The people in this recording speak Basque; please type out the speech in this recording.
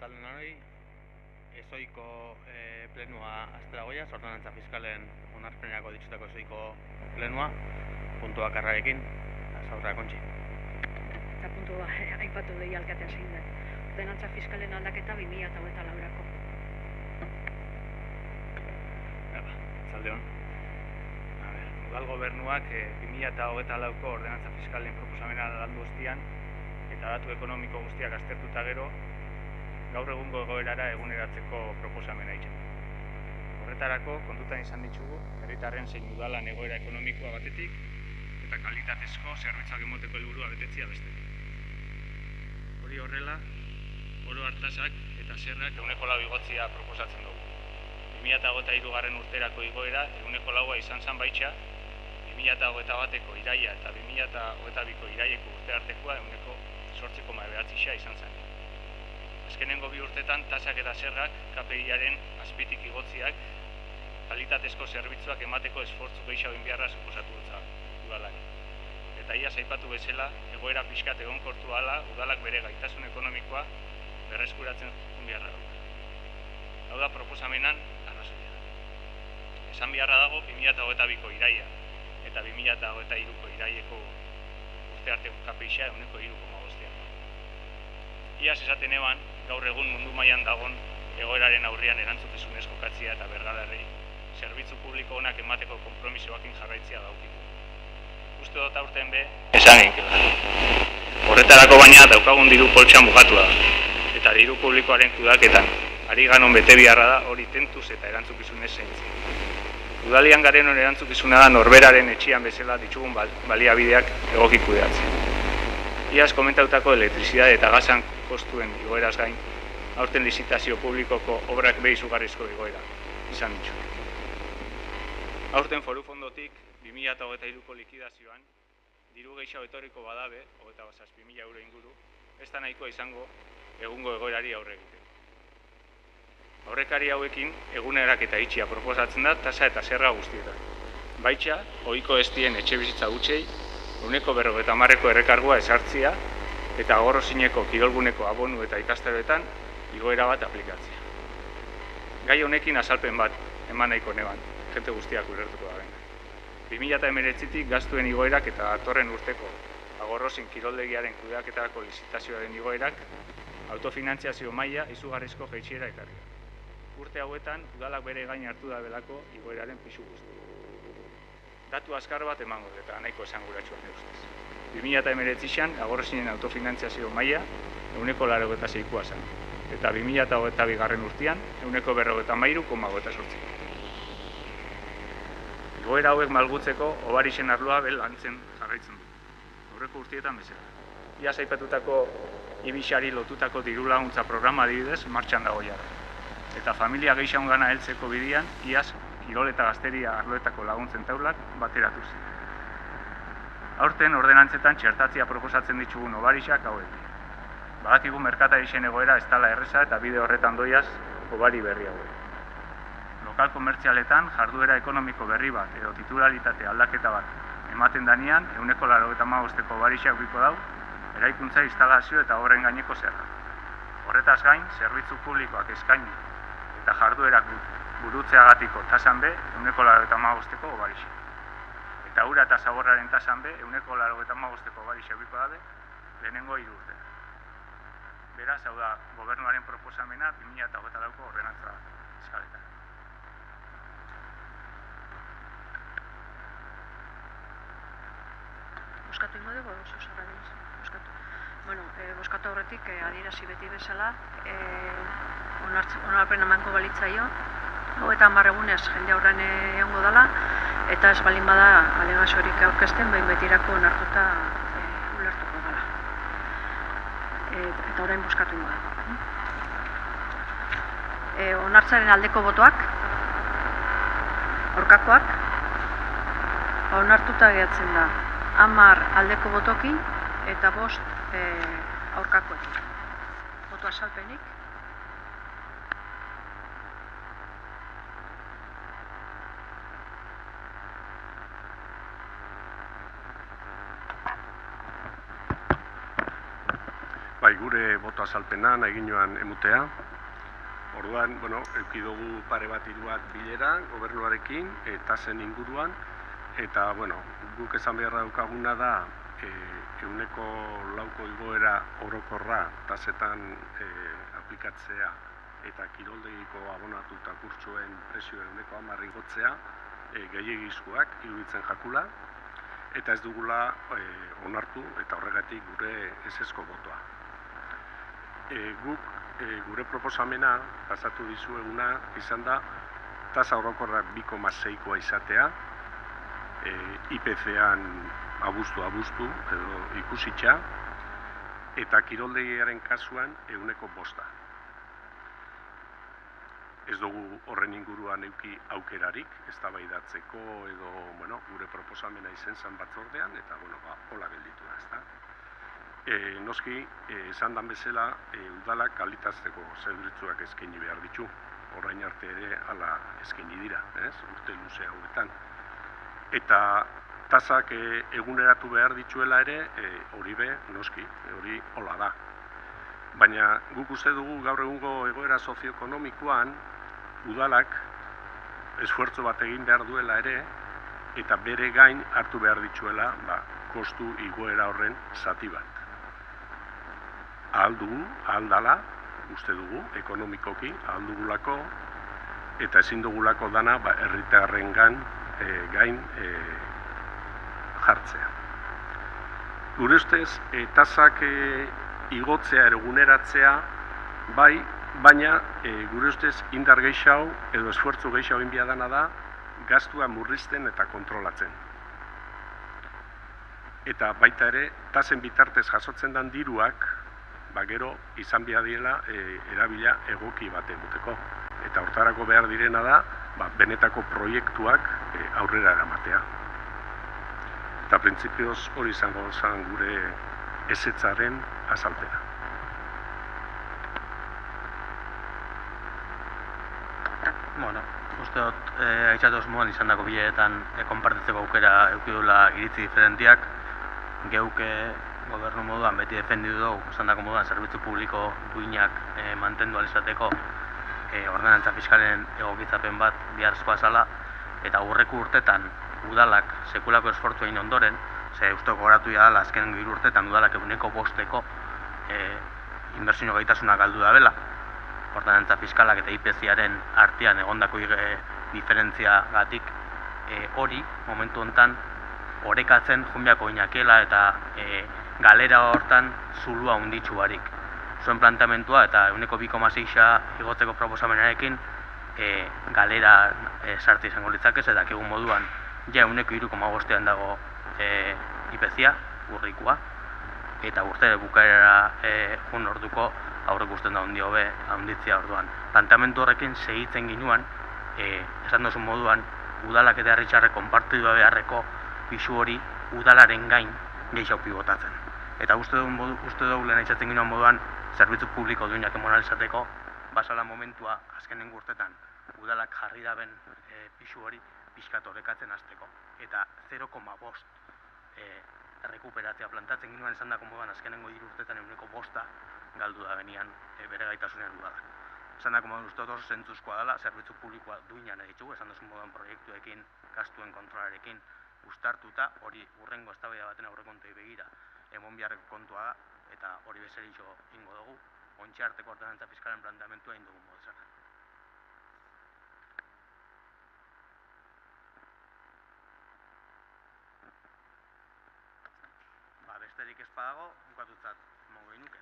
fiskalen hori, ezoiko plenua asteragoia, ordenantza fiskalen onarpenerako ditutako ezoiko plenua, puntu bakarrarekin, zaurra kontxi. Eta puntu aipatu lehi alkatea zein da. Ordenantza fiskalen aldaketa 2024ko. Zaldeon. Udal gobernuak 2024ko ordenantza fiskalen proposamena landu ostian eta datu ekonomiko guztiak aztertuta gero, gaur egungo egoerara eguneratzeko proposamena egiten. Horretarako, kontutan izan ditugu, herritarren zein udalan egoera ekonomikoa batetik eta kalitatezko zerbitzuak emoteko helburua betetzea bestetik. Hori horrela, oro hartasak eta zergak 4% igotzea proposatzen dugu. 2023 urterako igoera 4% izan zen baitxa, 2021ko iraia eta 2022ko iraileko urte artekoa 8,9% izan zen. Azkenengo 2 urtetan tasak eta zergak KPI-aren azpitik igotziak kalitatezko zerbitzuak emateko esfortzu gehiago beharra suposatu udalari. Eta iaz aipatu bezala, egoera pixkat egonkortu ahala, udalak bere gaitasun ekonomikoa berreskuratzen beharra dauka. Hau da proposamenan arrazoia. Esan beharra dago 2022ko iraia eta 2023ko iraileko urte arteko KPI-a 3,5%. Iaz esaten eban, gaur egun mundu mailan dagon egoeraren aurrean erantzukizunez jokatzea eta bergadarrei zerbitzu publiko onak emateko konpromisoekin jarraitzea daukiko. Uste dut aurten be, esan eginkela. Horretarako baina daukagun diru poltsa mugatua da, eta diru publikoaren kudeaketan ari ganon bete beharra da hori tentuz eta erantzukizunez zaintzen. Udalian garen erantzukizuna da norberaren etxian bezala ditugun baliabideak egoki kudeatzen. Iaz komentautako elektrizitate eta gazan kostuen igoeraz gain, aurten lizitazio publikoko obrak izugarrizko igoera izan ditu. Aurten foru fondotik 2023ko likidazioan, diru gehiago etorriko badabe, 27.000 euro inguru, ez da nahikoa izango egungo egoerari aurre egiteko. Aurrekari hauekin, egunerak eta itxia proposatzen da tasa eta zerga guztietan. Baitxa, ohiko estien etxe bizitza gutxei, 50% errekargua esartzia eta agorrozineko kirolguneko abonu eta ikastaroetan igoera bat aplikatzea. Gai honekin azalpen bat eman nahiko neban, jente guztiak ulertuko da bena. 2019tik gastuen igoerak eta datorren urteko agorrozin kiroldegiaren kudeaketarako lizitazioaren igoerak autofinantziazio maila izugarrizko jaitsiera ekarri. Urte hauetan, udalak bere gain hartu da belako igoeraren pisu guzti. Datu azkar bat emango eta nahiko esanguratsuan ustez. 2019an agorrozinen autofinantziazio maila 86%koa zen, eta 2022 urtean 93,8%. Igoera hauek malgutzeko obarixen arloa lantzen jarraitzen du. Aurreko urtietan bezala. Iaz aipatutako ibixari lotutako diru laguntza programa adibidez martxan dago jara. Eta familia gehiagongana heltzeko bidean, iaz kirol eta gazteria arloetako laguntzen taulak bateratu ziren. Aurten ordenantzetan txertatzea proposatzen ditugun obarixak hauek. Badakigu merkatarixen egoera ez dela erreza eta bide horretan doiaz obari berri hauek. Lokal komertzialetan jarduera ekonomiko berri bat edo titularitate aldaketa bat ematen danean 95%ko obarixak biko dau, eraikuntza instalazio eta horren gaineko zerga. Horretaz gain, zerbitzu publikoak eskaini eta jarduerak burutzeagatiko tasan be 95%ko obarixak. Eta ura eta zaborraren tasan be 95%ko obarixak biko dabe lehenengo 3 urte. Beraz, hau da, gobernuaren proposamena 2024ko ordenantza fiskaletan. Boskatu ingo dugu, zuzarra dira, boskatu. Boskatu horretik, adierazi beti bezala, onarpen emango balitzaio, 30 egunez jende aurrean egongo dela, eta ez balin bada alegaziorik aurkezten, behin betirako onartuta ulertuko dela. Eta orain boskatu ingo da. Onartzaren aldeko botoak, aurkakoak, onartuta gehatzen da 10 aldeko botokin eta 5 aurkakoekin. Boto azalpenik. Bai, gure boto azalpenan egin joan emutea. Orduan, eduki dugu pare bat hiru bat bilera gobernuarekin eta zen inguruan. Eta, guk esan beharra daukaguna da, 100% igoera orokorra tasetan aplikatzea eta kiroldegiko abonatu eta kurtsoen presioa 110 igotzea gehiegizkoak iruditzen jakula, eta ez dugula onartu eta horregatik gure ezezko botoa. Guk gure proposamena pasatu dizueguna izan da tasa orokorra 2,6koa izatea, IPC-an abuztu edo ikusitxa, eta kiroldegiaren kasuan 105. Ez dugu horren inguruan eduki aukerarik, eztabaidatzeko edo gure proposamena izen zen batzordean, eta hola gelditu da, ezta? Noski, esan dan bezala, udalak kalitatezko zerbitzuak eskaini behar ditu. Orain arte ere hala eskaini dira, urte luze hauetan. Eta tasak eguneratu behar dituela ere, hori be, noski, hori hola da. Baina guk uste dugu gaur egungo egoera sozioekonomikoan udalak esfuertzo bat egin behar duela ere, eta bere gain hartu behar dituela kostu igoera horren zati bat. Ahal dugu, ahal dala, uste dugu, ekonomikoki, ahal dugulako, eta ezin dugulako dana herritarren gain jartzea. Gure ustez, tasak igotzea eguneratzea, bai, baina gure ustez indar gehiago edo esfuertzu gehiago egin dana da gastua murrizten eta kontrolatzen. Eta baita ere, tasen bitartez jasotzen den diruak, gero izan behar direla erabila egoki bat eguteko. Eta hortarako behar direna da, benetako proiektuak aurrera eramatea. Eta printzipioz hori izango zen gure ezetzaren azalpena. Uste dut, aitzatoz moan izan dako bileretan konpartitzeko aukera eukidula iritzi diferentiak. Geuke gobernu moduan beti defendidu dugu, izan dako moduan zerbitzu publiko duinak mantendu alizateko ordenantza fiskalen egokitzapen bat biharzkoa zala, eta aurreko urtetan udalak sekulako esfortzu egin ondoren, uste gogoratu dela azken 3 urtetan udalak 105 inbertsio gaitasuna galdu da bela. Ordenantza fiskalak eta IPC-aren artean egondako diferentziagatik hori momentu honetan orekatzen junbiako inakela eta galera hortan zulua hunditxu barik. Zuen plantamentua eta 2,6 igotzeko proposamenarekin galera sartu izango litzakez, eta dakigun moduan ja 3,5 dago IPC-a, urrikoa, eta urte bukaera orduko aurrek usten da handitzia orduan. Plantamentu horrekin segitzen ginuan, esan duzun moduan, udalak eta herritxarrek konpartitua beharreko pisu hori udalaren gain gehiago pivotatzen. Eta uste dugu lehen aitzatzen ginoan moduan, zerbitzu publiko duinak emonalizateko, basala momentua azkenengo urtetan udalak jarri daben pisu hori pixkat orekatzen hasteko. Eta 0,5 rekuperatzea plantatzen ginoan esan dako moduan azkenengo 3 urtetan 1,5 galdu da benian bere gaitasunean udalak. Esan dako moduan uste dut oso zentzuzkoa dela, zerbitzu publikoa duinan ditugu, esan duzun moduan proiektuekin, gastuen kontrolarekin uztartuta, hori hurrengo eztabaida baten aurrekontoi begira emon beharreko kontua da, eta hori bezeritxo ingo dugu, ontxe arteko ordenantza fiskalen planteamentua egin dugun modezak. Besterik ez badago, bukatutzat mongo inuke.